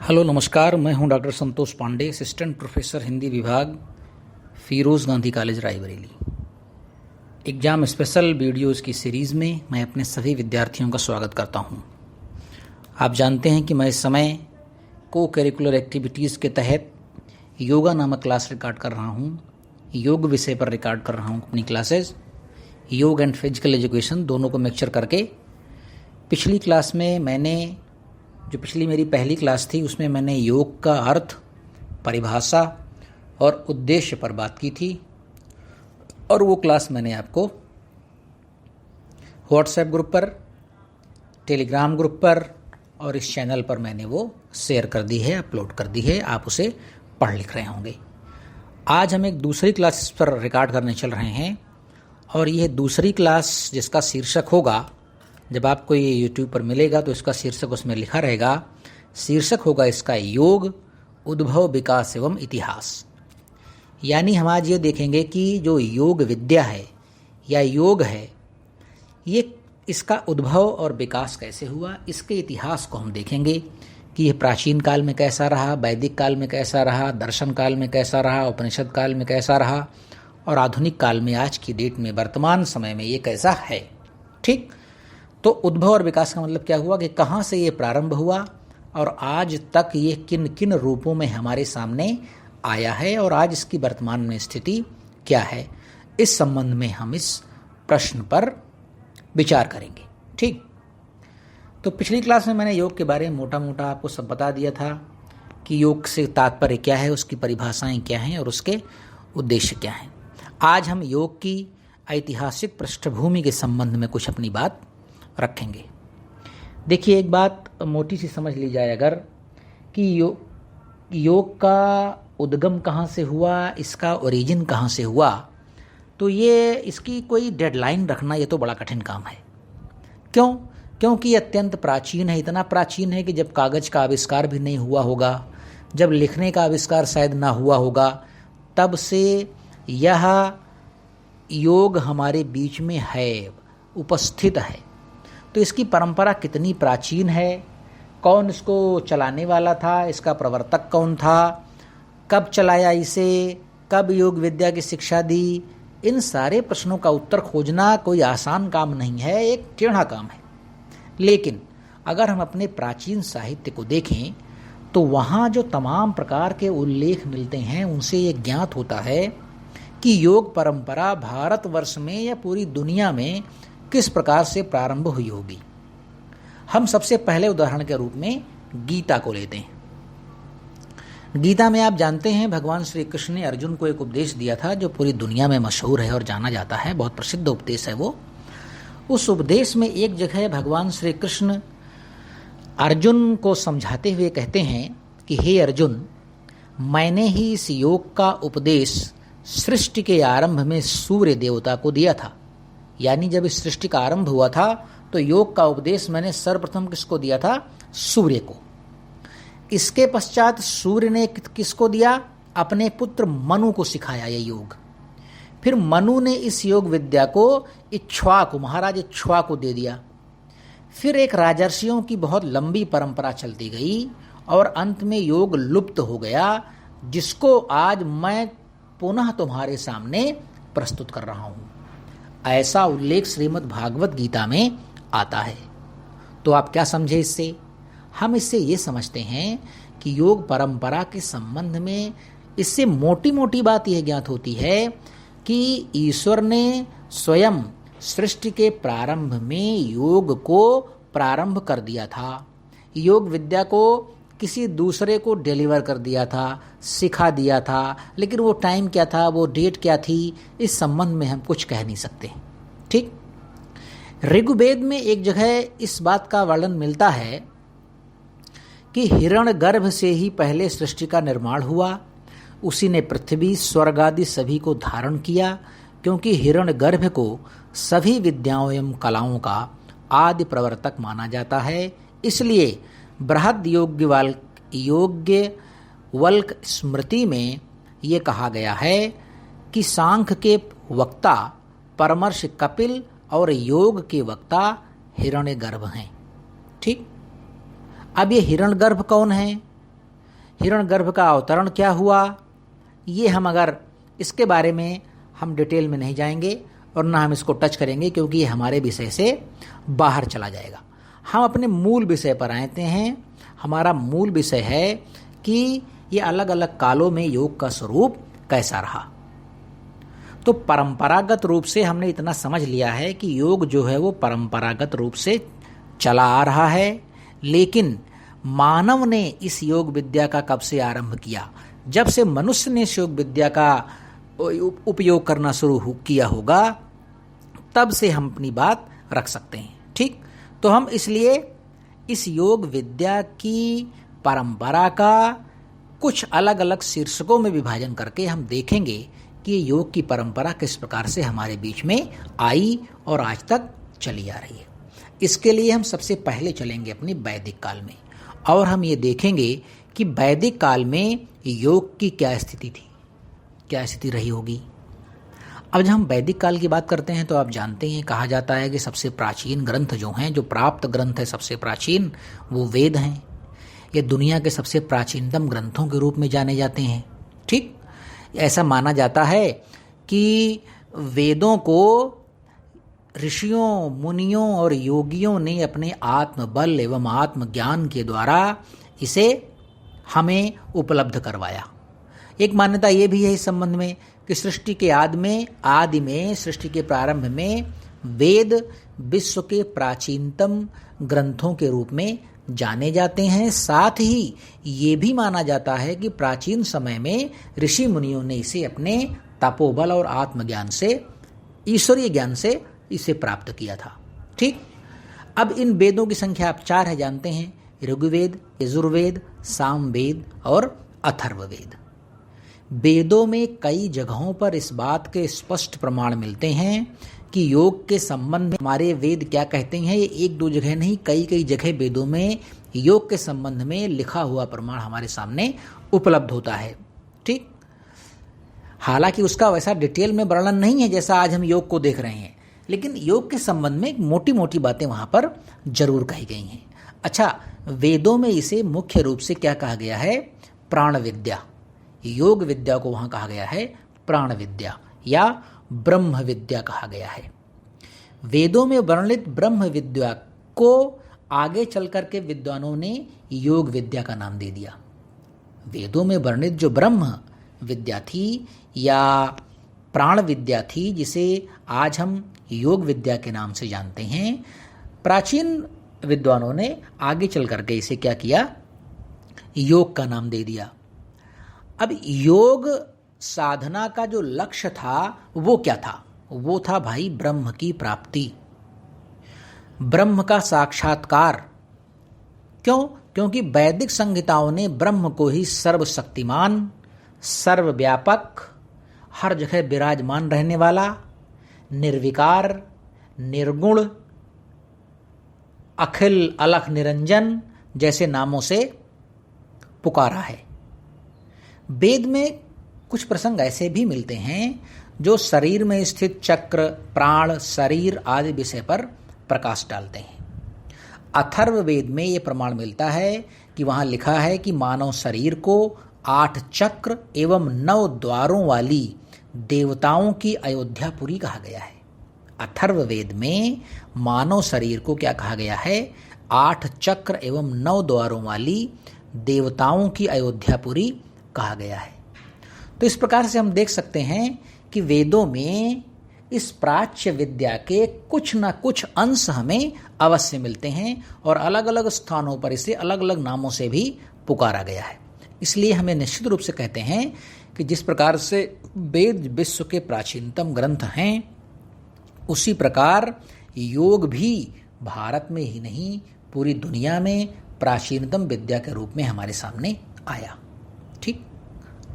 Hello नमस्कार, मैं हूं doctor Santosh Pandey, assistant professor Hindi विभाग, Firoz Gandhi college Raebareli. Exam special videos की सीरीज़ में मैं अपने सभी विद्यार्थियों का स्वागत करता हूं। आप जानते हैं कि मैं इस समय को करिकुलर एक्टिविटीज़ के तहत योगा नामक क्लास रिकॉर्ड कर रहा हूं। योग विषय पर रिकॉर्ड कर रहा हूं अपनी क्लासेस, योग एंड फिजिकल एजुकेशन दोनों को मिक्सचर करके। पिछली क्लास में पिछली मेरी पहली क्लास थी, उसमें मैंने योग का अर्थ, परिभाषा और उद्देश्य पर बात की थी, और वो क्लास मैंने आपको व्हाट्सएप ग्रुप पर, टेलीग्राम ग्रुप पर और इस चैनल पर मैंने वो शेयर कर दी है, अपलोड कर दी है। आप उसे पढ़ लिख रहे होंगे। आज हम एक दूसरी क्लास पर रिकॉर्ड करने चल रहे हैं, और यह दूसरी क्लास जिसका शीर्षक होगा, जब आपको ये यूट्यूब पर मिलेगा तो इसका शीर्षक उसमें लिखा रहेगा। शीर्षक होगा इसका योग, उद्भव, विकास एवं इतिहास। यानी हम आज ये देखेंगे कि जो योग विद्या है या योग है, ये इसका उद्भव और विकास कैसे हुआ, इसके इतिहास को हम देखेंगे कि यह प्राचीन काल में कैसा रहा, वैदिक काल में कैसा रहा, दर्शन काल में कैसा रहा, उपनिषद काल में कैसा रहा, और आधुनिक काल में, आज की डेट में, वर्तमान समय में ये कैसा है। ठीक, तो उद्भव और विकास का मतलब क्या हुआ कि कहाँ से ये प्रारंभ हुआ और आज तक ये किन किन रूपों में हमारे सामने आया है, और आज इसकी वर्तमान में स्थिति क्या है। इस संबंध में हम इस प्रश्न पर विचार करेंगे। ठीक, तो पिछली क्लास में मैंने योग के बारे में मोटा मोटा आपको सब बता दिया था कि योग से तात्पर्य क्या है, उसकी परिभाषाएं क्या हैं और उसके उद्देश्य क्या हैं। आज हम योग की ऐतिहासिक पृष्ठभूमि के संबंध में कुछ अपनी बात रखेंगे। देखिए, एक बात मोटी सी समझ ली जाए अगर, कि योग का उद्गम कहाँ से हुआ, इसका ओरिजिन कहाँ से हुआ, तो ये इसकी कोई डेडलाइन रखना ये तो बड़ा कठिन काम है। क्यों? क्योंकि ये अत्यंत प्राचीन है। इतना प्राचीन है कि जब कागज़ का आविष्कार भी नहीं हुआ होगा, जब लिखने का आविष्कार शायद ना हुआ होगा, तब से यह योग हमारे बीच में है, उपस्थित है। तो इसकी परंपरा कितनी प्राचीन है, कौन इसको चलाने वाला था, इसका प्रवर्तक कौन था, कब चलाया इसे, कब योग विद्या की शिक्षा दी, इन सारे प्रश्नों का उत्तर खोजना कोई आसान काम नहीं है, एक टेढ़ा काम है। लेकिन अगर हम अपने प्राचीन साहित्य को देखें तो वहाँ जो तमाम प्रकार के उल्लेख मिलते हैं, उनसे ये ज्ञात होता है कि योग परंपरा भारतवर्ष में या पूरी दुनिया में किस प्रकार से प्रारंभ हुई होगी। हम सबसे पहले उदाहरण के रूप में गीता को लेते हैं। गीता में आप जानते हैं भगवान श्री कृष्ण ने अर्जुन को एक उपदेश दिया था जो पूरी दुनिया में मशहूर है और जाना जाता है, बहुत प्रसिद्ध उपदेश है वो। उस उपदेश में एक जगह भगवान श्री कृष्ण अर्जुन को समझाते हुए कहते हैं कि हे अर्जुन, मैंने ही इस योग का उपदेश सृष्टि के आरंभ में सूर्य देवता को दिया था। यानी जब इस सृष्टि का आरंभ हुआ था तो योग का उपदेश मैंने सर्वप्रथम किसको दिया था? सूर्य को। इसके पश्चात सूर्य ने किसको दिया? अपने पुत्र मनु को सिखाया ये योग। फिर मनु ने इस योग विद्या को इक्ष्वाकु, महाराज इक्ष्वाकु को दे दिया। फिर एक राजर्षियों की बहुत लंबी परंपरा चलती गई और अंत में योग लुप्त हो गया, जिसको आज मैं पुनः तुम्हारे सामने प्रस्तुत कर रहा हूं। ऐसा उल्लेख श्रीमद् भागवत गीता में आता है। तो आप क्या समझे इससे? हम इससे ये समझते हैं कि योग परंपरा के संबंध में इससे मोटी मोटी बात यह ज्ञात होती है कि ईश्वर ने स्वयं सृष्टि के प्रारंभ में योग को प्रारंभ कर दिया था। योग विद्या को किसी दूसरे को डिलीवर कर दिया था, सिखा दिया था, लेकिन वो टाइम क्या था, वो डेट क्या थी, इस संबंध में हम कुछ कह नहीं सकते। ठीक, ऋग्वेद में एक जगह इस बात का वर्णन मिलता है कि हिरण्यगर्भ से ही पहले सृष्टि का निर्माण हुआ, उसी ने पृथ्वी, स्वर्ग आदि सभी को धारण किया, क्योंकि हिरण्यगर्भ को सभी विद्याओं एवं कलाओं का आदि प्रवर्तक माना जाता है। इसलिए बृहद याज्ञवल्क्य स्मृति में ये कहा गया है कि सांख्य के वक्ता परमर्श कपिल और योग के वक्ता हिरण्यगर्भ हैं। ठीक, अब ये हिरण्यगर्भ कौन है? हिरण्यगर्भ का अवतरण क्या हुआ, ये हम अगर इसके बारे में हम डिटेल में नहीं जाएंगे और ना हम इसको टच करेंगे, क्योंकि ये हमारे विषय से बाहर चला जाएगा। हम अपने मूल विषय पर आते हैं। हमारा मूल विषय है कि ये अलग अलग कालों में योग का स्वरूप कैसा रहा। तो परंपरागत रूप से हमने इतना समझ लिया है कि योग जो है वो परंपरागत रूप से चला आ रहा है, लेकिन मानव ने इस योग विद्या का कब से आरंभ किया? जब से मनुष्य ने इस योग विद्या का उपयोग करना शुरू किया होगा, तब से हम अपनी बात रख सकते हैं। ठीक, तो हम इसलिए इस योग विद्या की परंपरा का कुछ अलग अलग शीर्षकों में विभाजन करके हम देखेंगे कि योग की परंपरा किस प्रकार से हमारे बीच में आई और आज तक चली आ रही है। इसके लिए हम सबसे पहले चलेंगे अपने वैदिक काल में और हम ये देखेंगे कि वैदिक काल में योग की क्या स्थिति थी, क्या स्थिति रही होगी। अब जब हम वैदिक काल की बात करते हैं तो आप जानते हैं, कहा जाता है कि सबसे प्राचीन ग्रंथ जो हैं, जो प्राप्त ग्रंथ है सबसे प्राचीन, वो वेद हैं। ये दुनिया के सबसे प्राचीनतम ग्रंथों के रूप में जाने जाते हैं। ठीक, ऐसा माना जाता है कि वेदों को ऋषियों, मुनियों और योगियों ने अपने आत्मबल एवं आत्मज्ञान के द्वारा इसे हमें उपलब्ध करवाया। एक मान्यता ये भी है इस संबंध में कि सृष्टि के आदि में सृष्टि के प्रारंभ में वेद विश्व के प्राचीनतम ग्रंथों के रूप में जाने जाते हैं। साथ ही ये भी माना जाता है कि प्राचीन समय में ऋषि मुनियों ने इसे अपने तपोबल और आत्मज्ञान से, ईश्वरीय ज्ञान से इसे प्राप्त किया था। ठीक, अब इन वेदों की संख्या आप 4 है, जानते हैं, ऋग्वेद, यजुर्वेद, सामवेद और अथर्ववेद। वेदों में कई जगहों पर इस बात के स्पष्ट प्रमाण मिलते हैं कि योग के संबंध में हमारे वेद क्या कहते हैं। ये एक दो जगह नहीं, कई कई जगह वेदों में योग के संबंध में लिखा हुआ प्रमाण हमारे सामने उपलब्ध होता है। ठीक, हालांकि उसका वैसा डिटेल में वर्णन नहीं है जैसा आज हम योग को देख रहे हैं, लेकिन योग के संबंध में मोटी मोटी बातें वहां पर जरूर कही गई हैं। अच्छा, वेदों में इसे मुख्य रूप से क्या कहा गया है? प्राण विद्या। योग विद्या को वहां कहा गया है प्राण विद्या या ब्रह्म विद्या कहा गया है। वेदों में वर्णित ब्रह्म विद्या को आगे चलकर के विद्वानों ने योग विद्या का नाम दे दिया। वेदों में वर्णित जो ब्रह्म विद्या थी या प्राण विद्या थी, जिसे आज हम योग विद्या के नाम से जानते हैं, प्राचीन विद्वानों ने आगे चल करके इसे क्या किया? योग का नाम दे दिया। अब योग साधना का जो लक्ष्य था वो क्या था? वो था भाई ब्रह्म की प्राप्ति, ब्रह्म का साक्षात्कार। क्यों? क्योंकि वैदिक संहिताओं ने ब्रह्म को ही सर्वशक्तिमान, सर्वव्यापक, हर जगह विराजमान रहने वाला, निर्विकार, निर्गुण, अखिल अलख निरंजन जैसे नामों से पुकारा है। वेद में कुछ प्रसंग ऐसे भी मिलते हैं जो शरीर में स्थित चक्र, प्राण, शरीर आदि विषय पर प्रकाश डालते हैं। अथर्ववेद में ये प्रमाण मिलता है कि वहाँ लिखा है कि मानव शरीर को 8 चक्र एवं 9 द्वारों वाली देवताओं की अयोध्यापुरी कहा गया है। अथर्ववेद में मानव शरीर को क्या कहा गया है? 8 चक्र एवं 9 द्वारों वाली देवताओं की अयोध्यापुरी कहा गया है। तो इस प्रकार से हम देख सकते हैं कि वेदों में इस प्राच्य विद्या के कुछ न कुछ अंश हमें अवश्य मिलते हैं और अलग अलग स्थानों पर इसे अलग अलग नामों से भी पुकारा गया है। इसलिए हमें निश्चित रूप से कहते हैं कि जिस प्रकार से वेद विश्व के प्राचीनतम ग्रंथ हैं, उसी प्रकार योग भी भारत में ही नहीं पूरी दुनिया में प्राचीनतम विद्या के रूप में हमारे सामने आया। ठीक,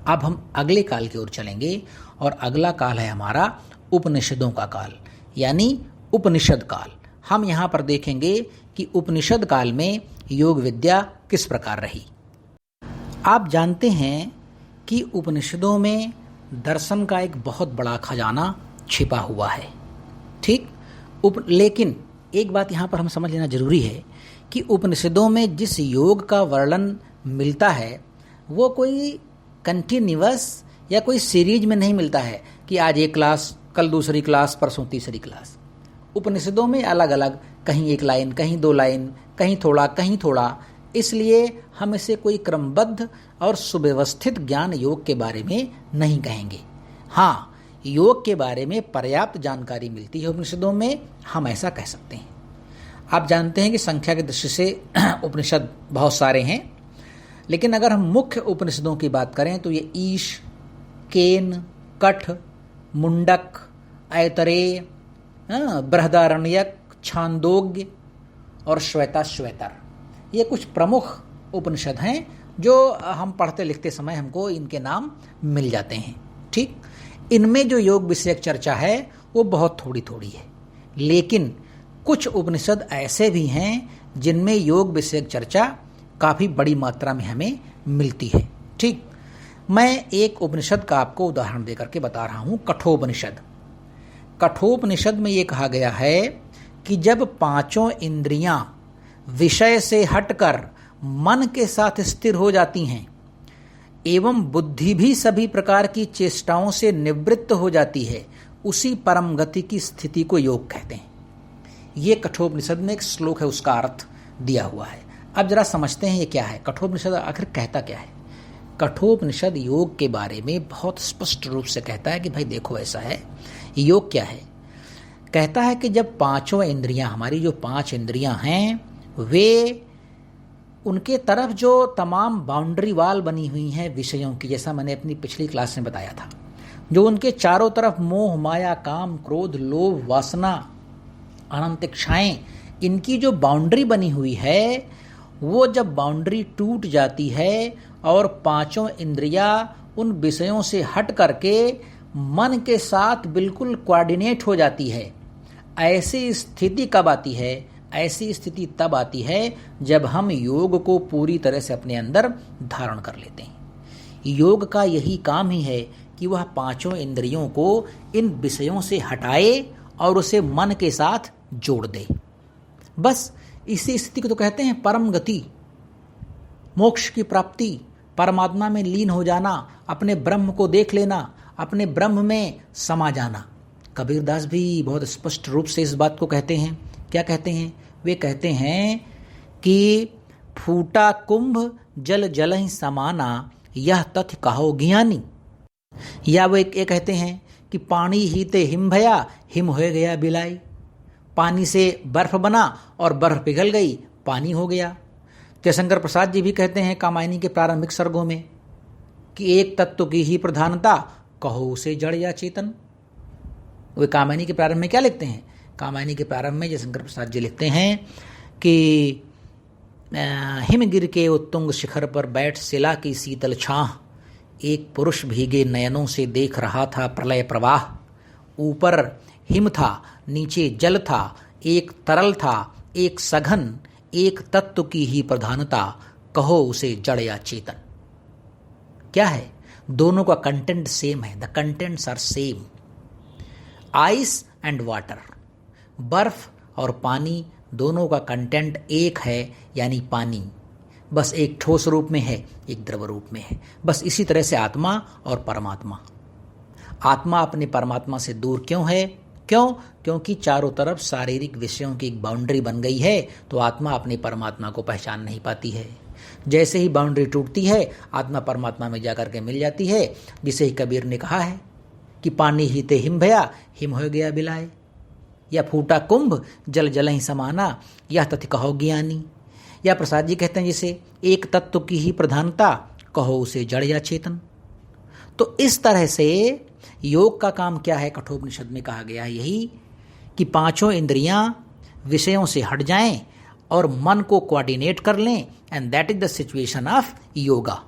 अब हम अगले काल की ओर चलेंगे और अगला काल है हमारा उपनिषदों का काल, यानी उपनिषद काल। हम यहाँ पर देखेंगे कि उपनिषद काल में योग विद्या किस प्रकार रही। आप जानते हैं कि उपनिषदों में दर्शन का एक बहुत बड़ा खजाना छिपा हुआ है। ठीक, लेकिन एक बात यहाँ पर हम समझ लेना जरूरी है कि उपनिषदों में जिस योग का वर्णन मिलता है वो कोई कंटिन्यूअस या कोई सीरीज में नहीं मिलता है कि आज एक क्लास, कल दूसरी क्लास, परसों तीसरी क्लास। उपनिषदों में अलग अलग, कहीं एक लाइन, कहीं दो लाइन, कहीं थोड़ा, कहीं थोड़ा, इसलिए हम इसे कोई क्रमबद्ध और सुव्यवस्थित ज्ञान योग के बारे में नहीं कहेंगे। हाँ, योग के बारे में पर्याप्त जानकारी मिलती है उपनिषदों में, हम ऐसा कह सकते हैं। आप जानते हैं कि संख्या की दृष्टि से उपनिषद बहुत सारे हैं, लेकिन अगर हम मुख्य उपनिषदों की बात करें तो ये ईश, केन, कठ, मुंडक, ऐतरेय, बृहदारण्यक, छांदोग्य और श्वेताश्वेतर, ये कुछ प्रमुख उपनिषद हैं जो हम पढ़ते लिखते समय हमको इनके नाम मिल जाते हैं। ठीक, इनमें जो योग विषयक चर्चा है वो बहुत थोड़ी थोड़ी है, लेकिन कुछ उपनिषद ऐसे भी हैं जिनमें योग विषयक चर्चा काफ़ी बड़ी मात्रा में हमें मिलती है। ठीक, मैं एक उपनिषद का आपको उदाहरण देकर के बता रहा हूँ, कठोपनिषद। कठोपनिषद में ये कहा गया है कि जब पांचों इंद्रियां विषय से हटकर मन के साथ स्थिर हो जाती हैं एवं बुद्धि भी सभी प्रकार की चेष्टाओं से निवृत्त हो जाती है, उसी परम गति की स्थिति को योग कहते हैं। ये कठोपनिषद में एक श्लोक है, उसका अर्थ दिया हुआ है। अब जरा समझते हैं ये क्या है, कठोपनिषद आखिर कहता क्या है। कठोपनिषद योग के बारे में बहुत स्पष्ट रूप से कहता है कि भाई देखो ऐसा है, योग क्या है। कहता है कि जब पांचों इंद्रियां, हमारी जो पांच इंद्रियां हैं, वे उनके तरफ जो तमाम बाउंड्री वाल बनी हुई हैं विषयों की, जैसा मैंने अपनी पिछली क्लास में बताया था, जो उनके चारों तरफ मोह, माया, काम, क्रोध, लोभ, वासना, अनंत इच्छाएं, इनकी जो बाउंड्री बनी हुई है, वो जब बाउंड्री टूट जाती है और पांचों इंद्रियां उन विषयों से हट करके मन के साथ बिल्कुल कोऑर्डिनेट हो जाती है, ऐसी स्थिति कब आती है? ऐसी स्थिति तब आती है जब हम योग को पूरी तरह से अपने अंदर धारण कर लेते हैं। योग का यही काम ही है कि वह पांचों इंद्रियों को इन विषयों से हटाए और उसे मन के साथ जोड़ दे। बस इसी स्थिति को तो कहते हैं परम गति, मोक्ष की प्राप्ति, परमात्मा में लीन हो जाना, अपने ब्रह्म को देख लेना, अपने ब्रह्म में समा जाना। कबीरदास भी बहुत स्पष्ट रूप से इस बात को कहते हैं। क्या कहते हैं? वे कहते हैं कि फूटा कुंभ जल जल ही समाना, यह तथ्य कहो ज्ञानी। या वो एक कहते हैं कि पानी ही ते हिम भया, हिम हो गया बिलाई। पानी से बर्फ बना और बर्फ पिघल गई, पानी हो गया। जयशंकर प्रसाद जी भी कहते हैं कामायनी के प्रारंभिक सर्गों में कि एक तत्व की ही प्रधानता, कहो उसे जड़ या चेतन। वे कामायनी के प्रारंभ में क्या लिखते हैं? कामायनी के प्रारंभ में जयशंकर प्रसाद जी लिखते हैं कि हिमगिर के उत्तुंग शिखर पर बैठ शिला की शीतल छाह, एक पुरुष भीगे नयनों से देख रहा था प्रलय प्रवाह। ऊपर हिम था, नीचे जल था, एक तरल था, एक सघन, एक तत्व की ही प्रधानता, कहो उसे जड़ या चेतन। क्या है? दोनों का कंटेंट सेम है, the contents are same. Ice and water, बर्फ और पानी, दोनों का कंटेंट एक है, यानी पानी। बस एक ठोस रूप में है, एक द्रव रूप में है। बस इसी तरह से आत्मा और परमात्मा। आत्मा अपने परमात्मा से दूर क्यों है? क्यों? क्योंकि चारों तरफ शारीरिक विषयों की एक बाउंड्री बन गई है, तो आत्मा अपने परमात्मा को पहचान नहीं पाती है। जैसे ही बाउंड्री टूटती है, आत्मा परमात्मा में जाकर के मिल जाती है, जिसे ही कबीर ने कहा है कि पानी ही ते हिम भया, हिम हो गया बिलाए। या फूटा कुंभ जल जल ही समाना, यह तथ्य कहो ज्ञानी। या प्रसाद जी कहते हैं जिसे एक तत्व की ही प्रधानता, कहो उसे जड़ या चेतन। तो इस तरह से योग का काम क्या है? कठोपनिषद में कहा गया है यही कि पांचों इंद्रियां विषयों से हट जाएं और मन को कोऑर्डिनेट कर लें, and that is the situation of yoga.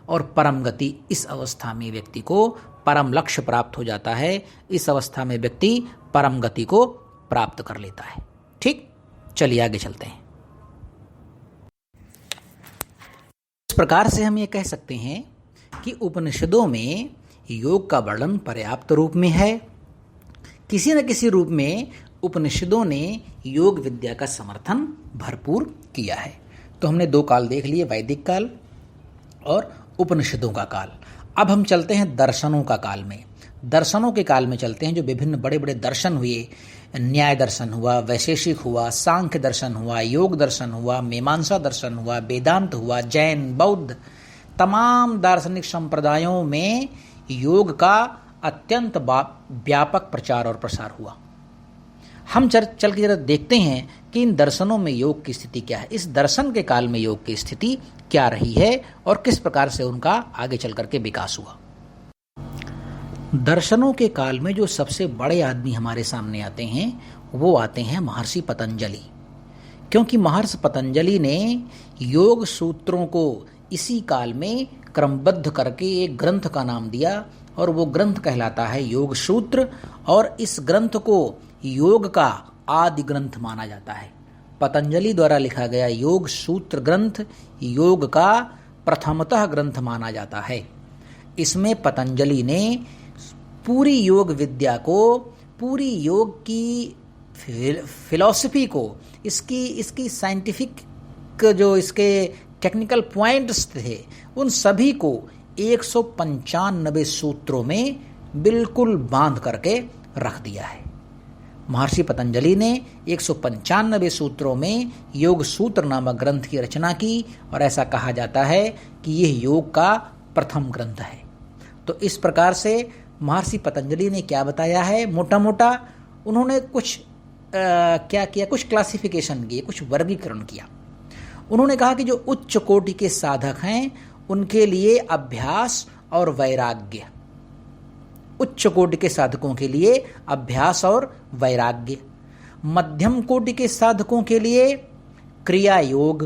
और परम गति, इस अवस्था में व्यक्ति को परम लक्ष्य प्राप्त हो जाता है। इस अवस्था में व्यक्ति परम गति को प्राप्त कर लेता है। ठीक, चलिए आगे चलते हैं। इस प्रकार से हम ये कह सकते हैं कि उपनिषदों में योग का वर्णन पर्याप्त रूप में है। किसी न किसी रूप में उपनिषदों ने योग विद्या का समर्थन भरपूर किया है। तो हमने दो काल देख लिए, वैदिक काल और उपनिषदों का काल। अब हम चलते हैं दर्शनों का काल में। दर्शनों के काल में चलते हैं, जो विभिन्न बड़े बड़े दर्शन हुए। न्याय दर्शन हुआ, वैशेषिक हुआ, सांख्य दर्शन हुआ, योग दर्शन हुआ, मीमांसा दर्शन हुआ, वेदांत हुआ, जैन, बौद्ध, तमाम दार्शनिक संप्रदायों में योग का अत्यंत व्यापक प्रचार और प्रसार हुआ। हम चल के जरा देखते हैं कि इन दर्शनों में योग की स्थिति क्या है, इस दर्शन के काल में योग की स्थिति क्या रही है और किस प्रकार से उनका आगे चल करके विकास हुआ। दर्शनों के काल में जो सबसे बड़े आदमी हमारे सामने आते हैं वो आते हैं महर्षि पतंजलि, क्योंकि महर्षि पतंजलि ने योग सूत्रों को इसी काल में क्रमबद्ध करके एक ग्रंथ का नाम दिया और वो ग्रंथ कहलाता है योग सूत्र, और इस ग्रंथ को योग का आदि ग्रंथ माना जाता है। पतंजलि द्वारा लिखा गया योग सूत्र ग्रंथ योग का प्रथमतः ग्रंथ माना जाता है। इसमें पतंजलि ने पूरी योग विद्या को, पूरी योग की फिलॉसफी को, इसकी साइंटिफिक जो इसके टेक्निकल पॉइंट्स थे उन सभी को 195 सूत्रों में बिल्कुल बांध करके रख दिया है। महर्षि पतंजलि ने 195 सूत्रों में योग सूत्र नामक ग्रंथ की रचना की और ऐसा कहा जाता है कि यह योग का प्रथम ग्रंथ है। तो इस प्रकार से महर्षि पतंजलि ने क्या बताया है, मोटा मोटा उन्होंने कुछ क्या किया, कुछ क्लासिफिकेशन किए, कुछ वर्गीकरण किया। उन्होंने कहा कि जो उच्च कोटि के साधक हैं उनके लिए अभ्यास और वैराग्य, उच्च कोटि के साधकों के लिए अभ्यास और वैराग्य, मध्यम कोटि के साधकों के लिए क्रिया योग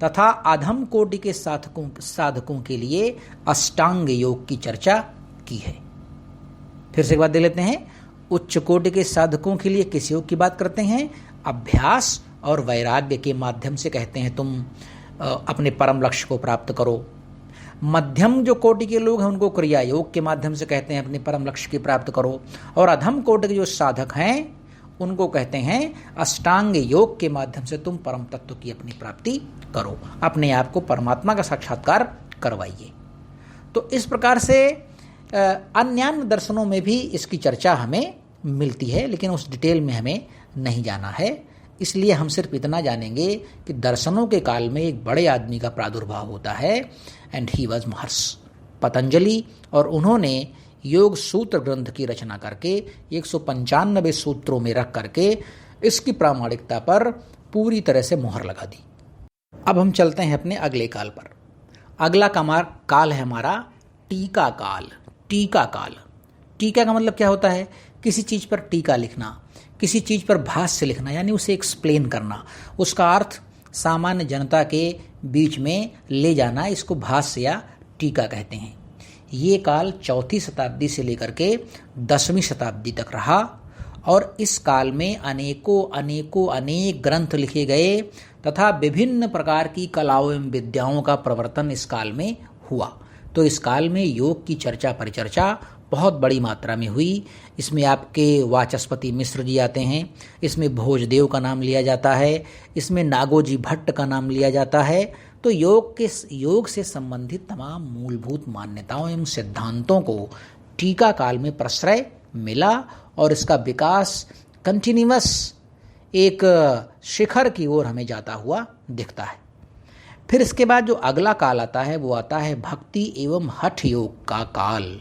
तथा अधम कोटि के साधकों के लिए अष्टांग योग की चर्चा की है। फिर से एक बात दे लेते हैं, उच्च कोटि के साधकों के लिए किस योग की बात करते हैं, अभ्यास और वैराग्य के माध्यम से कहते हैं तुम अपने परम लक्ष्य को प्राप्त करो। मध्यम जो कोटि के लोग हैं उनको क्रिया योग के माध्यम से कहते हैं अपने परम लक्ष्य की प्राप्त करो, और अधम कोटि के जो साधक हैं उनको कहते हैं अष्टांग योग के माध्यम से तुम परम तत्व की अपनी प्राप्ति करो, अपने आप को परमात्मा का साक्षात्कार करवाइए। तो इस प्रकार से अन्य दर्शनों में भी इसकी चर्चा हमें मिलती है, लेकिन उस डिटेल में हमें नहीं जाना है। इसलिए हम सिर्फ इतना जानेंगे कि दर्शनों के काल में एक बड़े आदमी का प्रादुर्भाव होता है, एंड ही वॉज महर्षि पतंजलि, और उन्होंने योग सूत्र ग्रंथ की रचना करके 195 सूत्रों में रख करके इसकी प्रामाणिकता पर पूरी तरह से मोहर लगा दी। अब हम चलते हैं अपने अगले काल पर। अगला काल है हमारा टीका काल। टीका काल, टीका का मतलब क्या होता है, किसी चीज़ पर टीका लिखना, किसी चीज़ पर भाष्य लिखना, यानी उसे एक्सप्लेन करना, उसका अर्थ सामान्य जनता के बीच में ले जाना, इसको भाष्य या टीका कहते हैं। ये काल 4वीं शताब्दी से लेकर के 10वीं शताब्दी तक रहा, और इस काल में अनेक ग्रंथ लिखे गए तथा विभिन्न प्रकार की कलाओं एवं विद्याओं का प्रवर्तन इस काल में हुआ। तो इस काल में योग की चर्चा परिचर्चा बहुत बड़ी मात्रा में हुई। इसमें आपके वाचस्पति मिश्र जी आते हैं, इसमें भोजदेव का नाम लिया जाता है, इसमें नागोजी भट्ट का नाम लिया जाता है। तो योग से संबंधित तमाम मूलभूत मान्यताओं एवं सिद्धांतों को टीका काल में प्रश्रय मिला, और इसका विकास कंटिन्यूअस एक शिखर की ओर हमें जाता हुआ दिखता है। फिर इसके बाद जो अगला काल आता है वो आता है भक्ति एवं हठ योग का काल,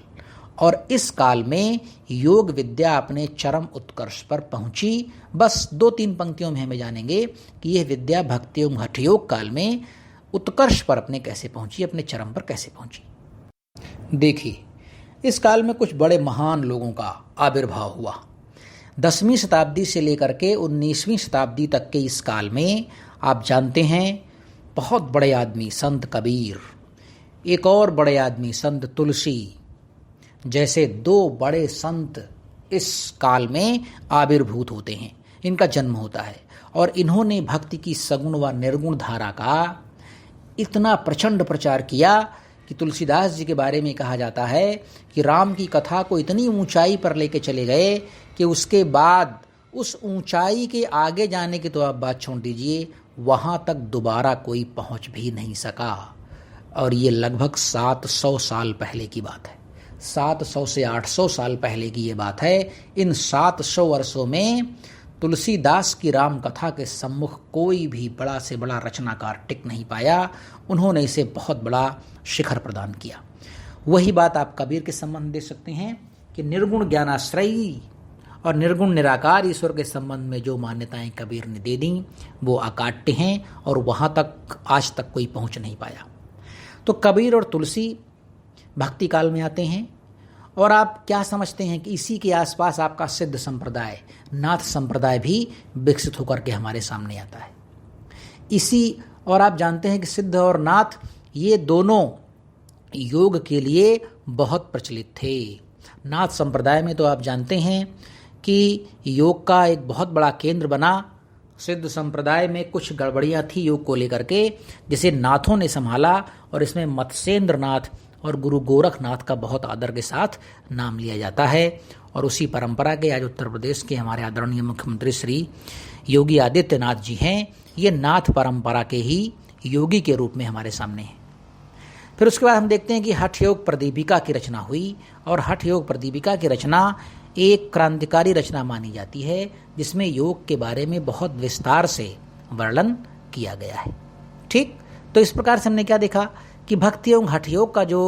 और इस काल में योग विद्या अपने चरम उत्कर्ष पर पहुंची। बस 2-3 पंक्तियों में हमें जानेंगे कि यह विद्या भक्ति एवं हठ योग काल में उत्कर्ष पर अपने कैसे पहुंची, अपने चरम पर कैसे पहुंची। देखिए, इस काल में कुछ बड़े महान लोगों का आविर्भाव हुआ। 10वीं शताब्दी से लेकर के 19वीं शताब्दी तक के इस काल में आप जानते हैं बहुत बड़े आदमी संत कबीर, एक और बड़े आदमी संत तुलसी जैसे 2 बड़े संत इस काल में आविर्भूत होते हैं, इनका जन्म होता है। और इन्होंने भक्ति की सगुण व निर्गुण धारा का इतना प्रचंड प्रचार किया कि तुलसीदास जी के बारे में कहा जाता है कि राम की कथा को इतनी ऊंचाई पर लेके चले गए कि उसके बाद उस ऊंचाई के आगे जाने की तो आप बात छोड़ दीजिए, वहाँ तक दोबारा कोई पहुँच भी नहीं सका। और ये लगभग 700 साल पहले की बात है। 700 से 800 साल पहले की ये बात है। इन 700 वर्षों में तुलसीदास की राम कथा के सम्मुख कोई भी बड़ा से बड़ा रचनाकार टिक नहीं पाया। उन्होंने इसे बहुत बड़ा शिखर प्रदान किया। वही बात आप कबीर के संबंध दे सकते हैं कि निर्गुण ज्ञानाश्रयी और निर्गुण निराकार ईश्वर के संबंध में जो मान्यताएं कबीर ने दे दी वो अकाट्य हैं और वहाँ तक आज तक कोई पहुँच नहीं पाया। तो कबीर और तुलसी भक्ति काल में आते हैं। और आप क्या समझते हैं कि इसी के आसपास आपका सिद्ध संप्रदाय, नाथ संप्रदाय भी विकसित होकर के हमारे सामने आता है। और आप जानते हैं कि सिद्ध और नाथ ये दोनों योग के लिए बहुत प्रचलित थे। नाथ संप्रदाय में तो आप जानते हैं कि योग का एक बहुत बड़ा केंद्र बना। सिद्ध संप्रदाय में कुछ गड़बड़ियाँ थी योग को लेकर के, जिसे नाथों ने संभाला और इसमें मत्स्येंद्र नाथ और गुरु गोरखनाथ का बहुत आदर के साथ नाम लिया जाता है। और उसी परंपरा के आज उत्तर प्रदेश के हमारे आदरणीय मुख्यमंत्री श्री योगी आदित्यनाथ जी हैं। ये नाथ परंपरा के ही योगी के रूप में हमारे सामने हैं। फिर उसके बाद हम देखते हैं कि हठ योग प्रदीपिका की रचना हुई। और हठ योग प्रदीपिका की रचना एक क्रांतिकारी रचना मानी जाती है, जिसमें योग के बारे में बहुत विस्तार से वर्णन किया गया है। ठीक, तो इस प्रकार से हमने क्या देखा कि भक्ति एवं हठ योग का जो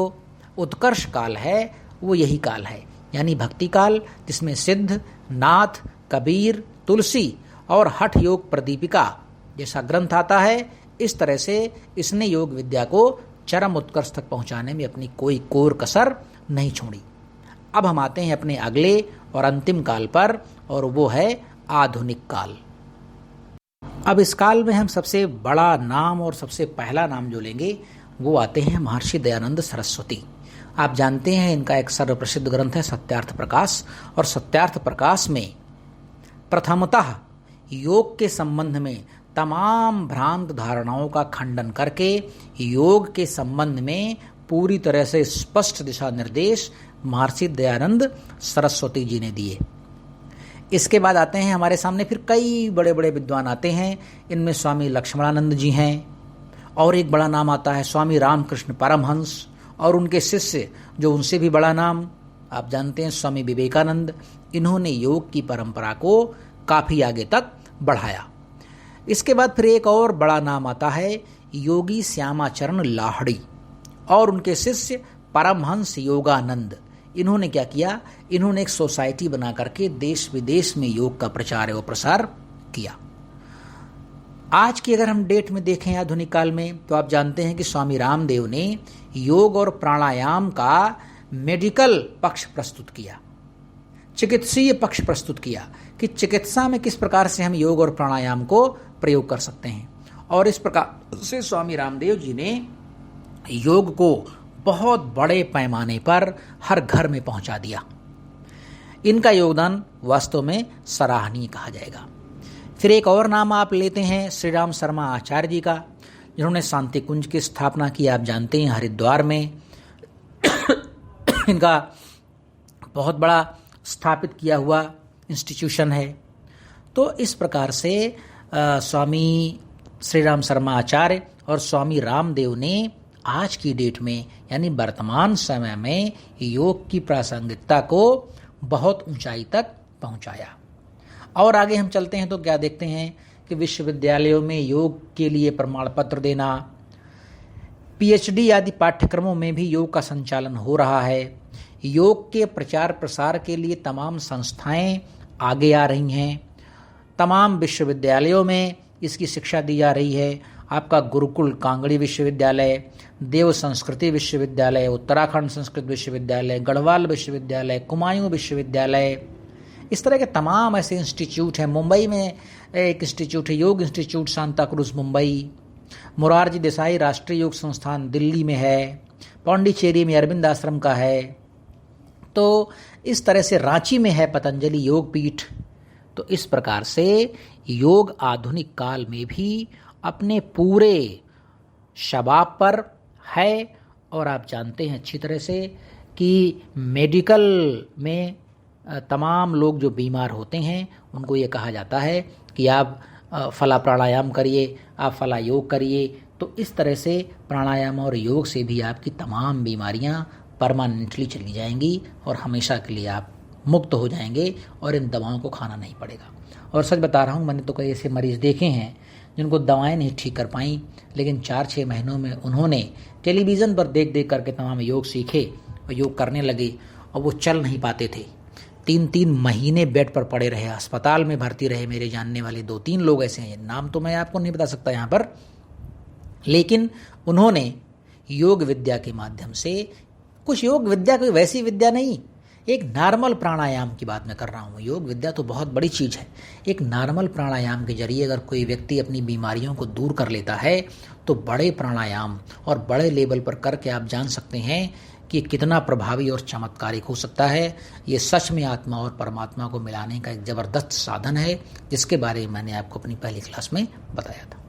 उत्कर्ष काल है वो यही काल है, यानी भक्ति काल, जिसमें सिद्ध, नाथ, कबीर, तुलसी और हठ योग प्रदीपिका जैसा ग्रंथ आता है। इस तरह से इसने योग विद्या को चरम उत्कर्ष तक पहुंचाने में अपनी कोई कोर कसर नहीं छोड़ी। अब हम आते हैं अपने अगले और अंतिम काल पर, और वो है आधुनिक काल। अब इस काल में हम सबसे बड़ा नाम और सबसे पहला नाम जो लेंगे वो आते हैं महर्षि दयानंद सरस्वती। आप जानते हैं इनका एक सर्वप्रसिद्ध ग्रंथ है सत्यार्थ प्रकाश। और सत्यार्थ प्रकाश में प्रथमतः योग के संबंध में तमाम भ्रांत धारणाओं का खंडन करके योग के संबंध में पूरी तरह से स्पष्ट दिशा निर्देश महर्षि दयानंद सरस्वती जी ने दिए। इसके बाद आते हैं हमारे सामने फिर कई बड़े बड़े विद्वान आते हैं। इनमें स्वामी लक्ष्मणानंद जी हैं, और एक बड़ा नाम आता है स्वामी रामकृष्ण परमहंस, और उनके शिष्य जो उनसे भी बड़ा नाम आप जानते हैं स्वामी विवेकानंद। इन्होंने योग की परंपरा को काफ़ी आगे तक बढ़ाया। इसके बाद फिर एक और बड़ा नाम आता है योगी श्यामाचरण लाहिड़ी और उनके शिष्य परमहंस योगानंद। इन्होंने क्या किया, इन्होंने एक सोसाइटी बना करके देश विदेश में योग का प्रचार एवं प्रसार किया। आज की अगर हम डेट में देखें आधुनिक काल में, तो आप जानते हैं कि स्वामी रामदेव ने योग और प्राणायाम का मेडिकल पक्ष प्रस्तुत किया, चिकित्सीय पक्ष प्रस्तुत किया कि चिकित्सा में किस प्रकार से हम योग और प्राणायाम को प्रयोग कर सकते हैं। और इस प्रकार से स्वामी रामदेव जी ने योग को बहुत बड़े पैमाने पर हर घर में पहुंचा दिया। इनका योगदान वास्तव में सराहनीय कहा जाएगा। फिर एक और नाम आप लेते हैं श्री राम शर्मा आचार्य जी का, जिन्होंने शांति कुंज की स्थापना की। आप जानते हैं हरिद्वार में इनका बहुत बड़ा स्थापित किया हुआ इंस्टीट्यूशन है। तो इस प्रकार से स्वामी श्री राम शर्मा आचार्य और स्वामी रामदेव ने आज की डेट में यानी वर्तमान समय में योग की प्रासंगिकता को बहुत ऊंचाई तक पहुंचाया। और आगे हम चलते हैं तो क्या देखते हैं कि विश्वविद्यालयों में योग के लिए प्रमाण पत्र देना, पीएचडी आदि पाठ्यक्रमों में भी योग का संचालन हो रहा है। योग के प्रचार प्रसार के लिए तमाम संस्थाएं आगे आ रही हैं। तमाम विश्वविद्यालयों में इसकी शिक्षा दी जा रही है। आपका गुरुकुल कांगड़ी विश्वविद्यालय, देव संस्कृति विश्वविद्यालय, उत्तराखंड संस्कृत विश्वविद्यालय, गढ़वाल विश्वविद्यालय, कुमायूं विश्वविद्यालय, इस तरह के तमाम ऐसे इंस्टीट्यूट हैं। मुंबई में एक इंस्टीट्यूट है, योग institute Santa cruise Mumbai. Morarji Desai राष्ट्रीय योग संस्थान दिल्ली में है। पौंडीचेरी में अरविंद आश्रम का है। तो इस तरह से रांची में है पतंजलि योग पीठ। तो इस प्रकार से योग आधुनिक काल में भी अपने पूरे शबाब पर है। और आप जानते हैं अच्छी तरह से कि मेडिकल में तमाम लोग जो बीमार होते हैं उनको ये कहा जाता है कि आप फला प्राणायाम करिए, आप फला योग करिए, तो इस तरह से प्राणायाम और योग से भी आपकी तमाम बीमारियां परमानेंटली चली जाएंगी और हमेशा के लिए आप मुक्त हो जाएंगे और इन दवाओं को खाना नहीं पड़ेगा। और सच बता रहा हूँ, मैंने तो कई ऐसे मरीज़ देखे हैं जिनको दवाएं नहीं ठीक कर पाईं, लेकिन 4-6 महीनों में उन्होंने टेलीविज़न पर देख देख करके तमाम योग सीखे और योग करने लगे और वो चल नहीं पाते थे। 3-3 महीने बेड पर पड़े रहे, अस्पताल में भर्ती रहे। मेरे जानने वाले 2-3 लोग ऐसे हैं, नाम तो मैं आपको नहीं बता सकता यहाँ पर, लेकिन उन्होंने योग विद्या के माध्यम से, कुछ योग विद्या कोई वैसी विद्या नहीं, एक नॉर्मल प्राणायाम की बात मैं कर रहा हूँ। योग विद्या तो बहुत बड़ी चीज़ है। एक नॉर्मल प्राणायाम के जरिए अगर कोई व्यक्ति अपनी बीमारियों को दूर कर लेता है तो बड़े प्राणायाम और बड़े लेवल पर करके आप जान सकते हैं कि कितना प्रभावी और चमत्कारिक हो सकता है। ये सच में आत्मा और परमात्मा को मिलाने का एक ज़बरदस्त साधन है, जिसके बारे में मैंने आपको अपनी पहली क्लास में बताया था।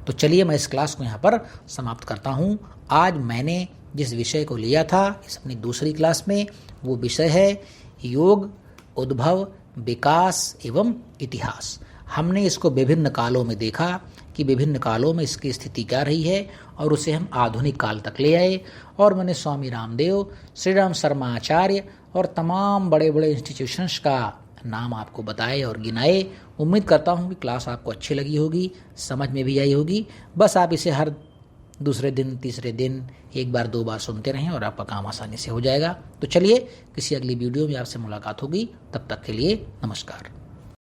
तो चलिए मैं इस क्लास को यहाँ पर समाप्त करता हूँ। आज मैंने जिस विषय को लिया था इस अपनी दूसरी क्लास में, वो विषय है योग, उद्भव, विकास एवं इतिहास। हमने इसको विभिन्न कालों में देखा कि विभिन्न कालों में इसकी स्थिति क्या रही है और उसे हम आधुनिक काल तक ले आए। और मैंने स्वामी रामदेव, श्री राम शर्मा आचार्य और तमाम बड़े बड़े इंस्टीट्यूशंस का नाम आपको बताए और गिनाए। उम्मीद करता हूँ कि क्लास आपको अच्छी लगी होगी, समझ में भी आई होगी। बस आप इसे हर दूसरे दिन, तीसरे दिन 1 बार 2 बार सुनते रहें और आपका काम आसानी से हो जाएगा। तो चलिए किसी अगली वीडियो में आपसे मुलाकात होगी, तब तक के लिए नमस्कार।